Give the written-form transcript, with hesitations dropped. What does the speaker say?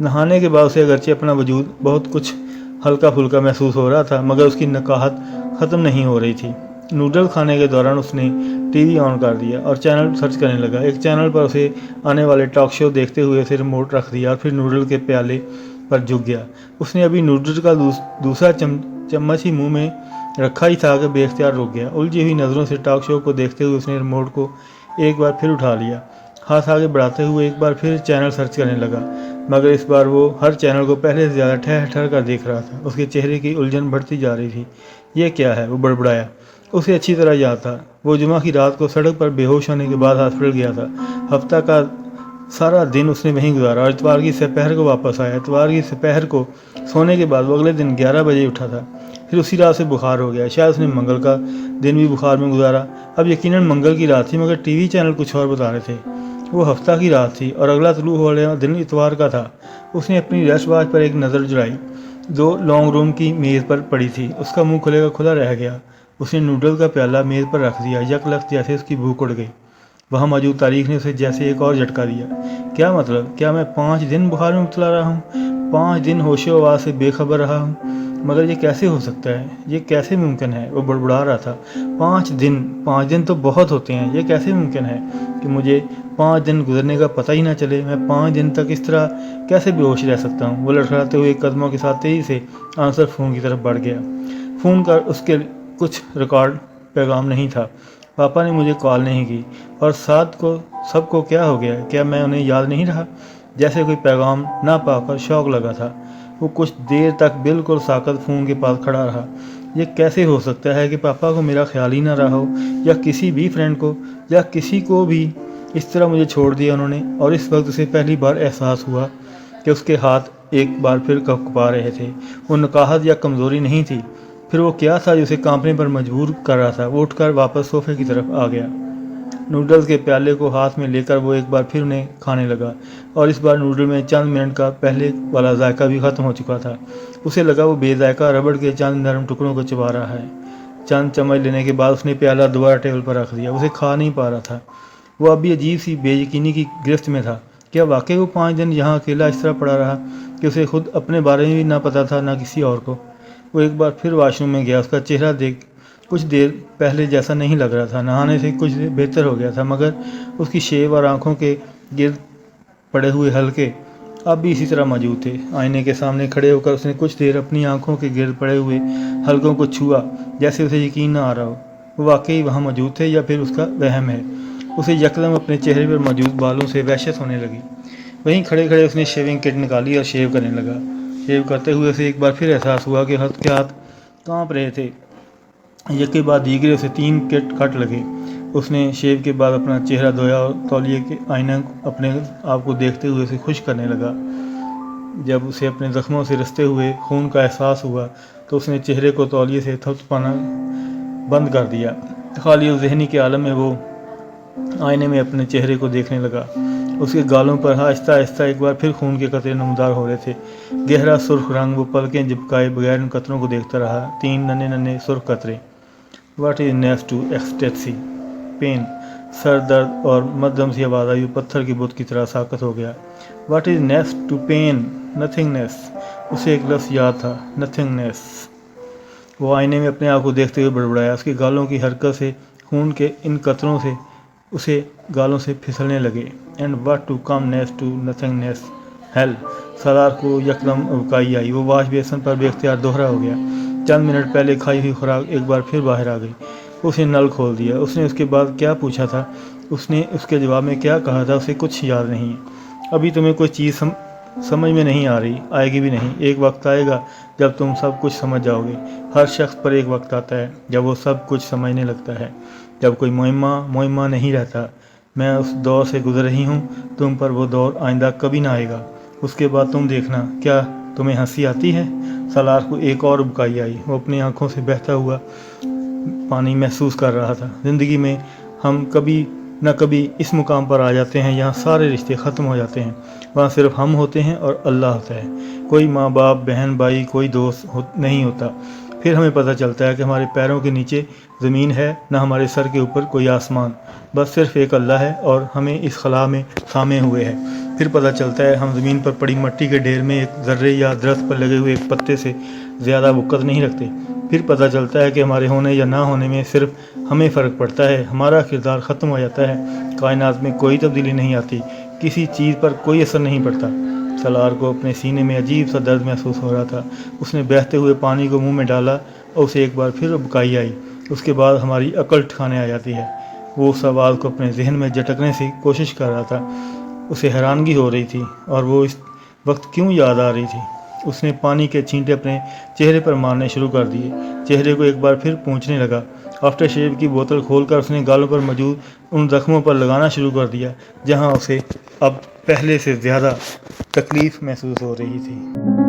नहाने के बाद उसे अगरचे अपना वजूद बहुत कुछ हल्का फुल्का महसूस हो रहा था, मगर उसकी नकाहत ख़त्म नहीं हो रही थी। नूडल खाने के दौरान उसने टीवी ऑन कर दिया और चैनल सर्च करने लगा। एक चैनल पर उसे आने वाले टॉक शो देखते हुए उसे रिमोट रख दिया और फिर नूडल के प्याले पर झुक गया। उसने अभी नूडल का दूसरा चम्मच ही मुंह में रखा ही था कि बेख्तियार रुक गया। उलझी हुई नज़रों से टॉक शो को देखते हुए उसने रिमोट को एक बार फिर उठा लिया। हाथ आगे बढ़ाते हुए एक बार फिर चैनल सर्च करने लगा, मगर इस बार वो हर चैनल को पहले से ज़्यादा ठहर ठहर कर देख रहा था। उसके चेहरे की उलझन बढ़ती जा रही थी। ये क्या है, वो बड़बड़ाया। उसे अच्छी तरह याद था, वो जुमा की रात को सड़क पर बेहोश होने के बाद हॉस्पिटल गया था। हफ्ता का सारा दिन उसने वहीं गुजारा और इतवार की दोपहर को वापस आया। इतवार की दोपहर को सोने के बाद वो अगले दिन 11 बजे उठा था। फिर उसी रात से बुखार हो गया। शायद उसने मंगल का दिन भी बुखार में गुजारा। अब यकीनन मंगल की रात थी, मगर टीवी चैनल कुछ और बता रहे थे। वो हफ्ता की रात थी और अगला तुलू होने वाला दिन इतवार का था। उसने अपनी रेस्ट वॉच पर एक नज़र जुड़ाई जो लॉन्ग रूम की मेज़ पर पड़ी थी। उसका मुंह खुले का खुला रह गया। उसने नूडल का प्याला मेज़ पर रख दिया। यकलख्त जैसे उसकी भूख उड़ गई। वहाँ मौजूद तारीख ने उसे जैसे एक और झटका दिया। क्या मतलब? क्या मैं 5 दिन बुखार में मुबतला रहा हूँ? 5 दिन होशो हवास से बेखबर रहा हूँ? मगर ये कैसे हो सकता है? ये कैसे मुमकिन है? वो बड़बड़ा रहा था। 5 दिन तो बहुत होते हैं। ये कैसे मुमकिन है कि मुझे 5 दिन गुजरने का पता ही ना चले? मैं 5 दिन तक इस तरह कैसे बेहोश रह सकता हूँ? वो लड़खड़ाते हुए कदमों के साथ तेज़ी से आंसर फ़ोन की तरफ बढ़ गया। फ़ोन का उसके कुछ रिकॉर्ड पैगाम नहीं था। पापा ने मुझे कॉल नहीं की और साथ को सबको क्या हो गया? क्या मैं उन्हें याद नहीं रहा? जैसे कोई पैगाम ना पाकर शौक लगा था। वो कुछ देर तक बिल्कुल साकत फ़ोन के पास खड़ा रहा। ये कैसे हो सकता है कि पापा को मेरा ख्याल ही ना रहा हो, या किसी भी फ्रेंड को, या किसी को भी इस तरह मुझे छोड़ दिया उन्होंने। और इस वक्त उसे पहली बार एहसास हुआ कि उसके हाथ एक बार फिर कँपा रहे थे। वो नकाहत या कमज़ोरी नहीं थी, फिर वो क्या था जो उसे कांपने पर मजबूर कर रहा था? वो उठकर वापस सोफे की तरफ आ गया। नूडल्स के प्याले को हाथ में लेकर वो एक बार फिर उन्हें खाने लगा, और इस बार नूडल में चंद मिनट का पहले वाला जायका भी ख़त्म हो चुका था। उसे लगा वो बेजायका रबड़ के चंद नरम टुकड़ों को चबा रहा है। चंद चम्मच लेने के बाद उसने प्याला दोबारा टेबल पर रख दिया। उसे खा नहीं पा रहा था। वो अभी अजीब सी बेयकीनी की गिरफ्त में था। क्या वाकई वो 5 दिन यहाँ अकेला इस तरह पड़ा रहा कि उसे खुद अपने बारे में भी ना पता था, ना किसी और को? वो एक बार फिर वॉशरूम में गया। उसका चेहरा देख कुछ देर पहले जैसा नहीं लग रहा था। नहाने से कुछ बेहतर हो गया था, मगर उसकी शेव और आंखों के गिर्द पड़े हुए हल्के अब भी इसी तरह मौजूद थे। आईने के सामने खड़े होकर उसने कुछ देर अपनी आंखों के गिर्द पड़े हुए हल्कों को छुआ, जैसे उसे यकीन न आ रहा हो वो वाकई वहाँ मौजूद थे या फिर उसका वहम है। उसे यकदम अपने चेहरे पर मौजूद बालों से वहशत होने लगी। वहीं खड़े खड़े उसने शेविंग किट निकाली और शेव करने लगा। शेव करते हुए उसे एक बार फिर एहसास हुआ कि हाथ के हाथ काँप रहे थे। एक के बाद दीगरे उसे 3 कट लगे। उसने शेव के बाद अपना चेहरा धोया और तौलिए के आईना अपने आप को देखते हुए उसे खुश करने लगा। जब उसे अपने ज़ख्मों से रिसते हुए खून का एहसास हुआ तो उसने चेहरे को तौलिए से थपथपाना बंद कर दिया। खाली और जहनी के आलम में वो आईने में अपने चेहरे को देखने लगा। उसके गालों पर आहिस्ता आहिस्ता एक बार फिर खून के कतरे नमदार हो रहे थे। गहरा सुर्ख रंग। वो पलकें झपकाए बगैर उन कतरों को देखता रहा। 3 नन्हे नन्हे सुर्ख कतरे। What is next to ecstasy? Pain. सर दर्द और मध्यम सी आवाज़ आई। पत्थर की बुत की तरह साकत हो गया। What is next to pain? Nothingness. उसे एक लफ्ज़ याद था, नथिंगनेस। वो आईने में अपने आप को देखते हुए बड़बड़ाया। उसके गालों की हरकत से खून के इन कतरों से उसे गालों से फिसलने लगे। And what to come next to nothingness? Hell. Salar को यकदम उबकाई आई। वो वाश बेसन पर बेख्तियार दोहरा हो गया। चंद मिनट पहले खाई हुई खुराक एक बार फिर बाहर आ गई। उसने नल खोल दिया। उसने उसके बाद क्या पूछा था, उसने उसके जवाब में क्या कहा था, उसे कुछ याद नहीं। अभी तुम्हें कोई चीज़ समझ में नहीं आ रही, आएगी भी नहीं। एक वक्त आएगा जब तुम सब कुछ समझ जाओगे। हर शख्स पर एक वक्त आता है जब वो सब कुछ समझने लगता है, जब कोई मुइम्मा नहीं रहता। मैं उस दौर से गुजर रही हूँ। तुम पर वो दौर आइंदा कभी ना आएगा। उसके बाद तुम देखना। क्या तुम्हें हंसी आती है? सालार को एक और उबकाई आई। वो अपनी आंखों से बहता हुआ पानी महसूस कर रहा था। ज़िंदगी में हम कभी न कभी इस मुकाम पर आ जाते हैं यहाँ सारे रिश्ते ख़त्म हो जाते हैं। वहाँ सिर्फ हम होते हैं और अल्लाह होता है। कोई माँ बाप, बहन भाई, कोई दोस्त नहीं होता। پھر ہمیں پتہ چلتا ہے کہ ہمارے پیروں کے نیچے زمین ہے، نہ ہمارے سر کے اوپر کوئی آسمان، بس صرف ایک اللہ ہے اور ہمیں اس خلا میں تھامے ہوئے ہے۔ پھر پتہ چلتا ہے ہم زمین پر پڑی مٹی کے ڈھیر میں ایک ذرے یا درخت پر لگے ہوئے ایک پتے سے زیادہ وقت نہیں رکھتے۔ پھر پتہ چلتا ہے کہ ہمارے ہونے یا نہ ہونے میں صرف ہمیں فرق پڑتا ہے، ہمارا کردار ختم ہو جاتا ہے، کائنات میں کوئی تبدیلی نہیں آتی، کسی چیز پر کوئی اثر نہیں پڑتا۔ سالار کو اپنے سینے میں عجیب سا درد محسوس ہو رہا تھا۔ اس نے بہتے ہوئے پانی کو منہ میں ڈالا اور اسے ایک بار پھر ابکائی آئی۔ اس کے بعد ہماری عقل ٹھکانے آ جاتی ہے۔ وہ اس آواز کو اپنے ذہن میں جھٹکنے کی کوشش کر رہا تھا۔ اسے حیرانگی ہو رہی تھی اور وہ اس وقت کیوں یاد آ رہی تھی۔ اس نے پانی کے چھینٹے اپنے چہرے پر مارنے شروع کر دیے، چہرے کو ایک بار پھر پونچھنے لگا۔ آفٹر شیو کی بوتل کھول کر اس نے گالوں پر موجود ان زخموں پر لگانا شروع کر دیا جہاں اسے اب پہلے سے زیادہ تکلیف محسوس ہو رہی تھی۔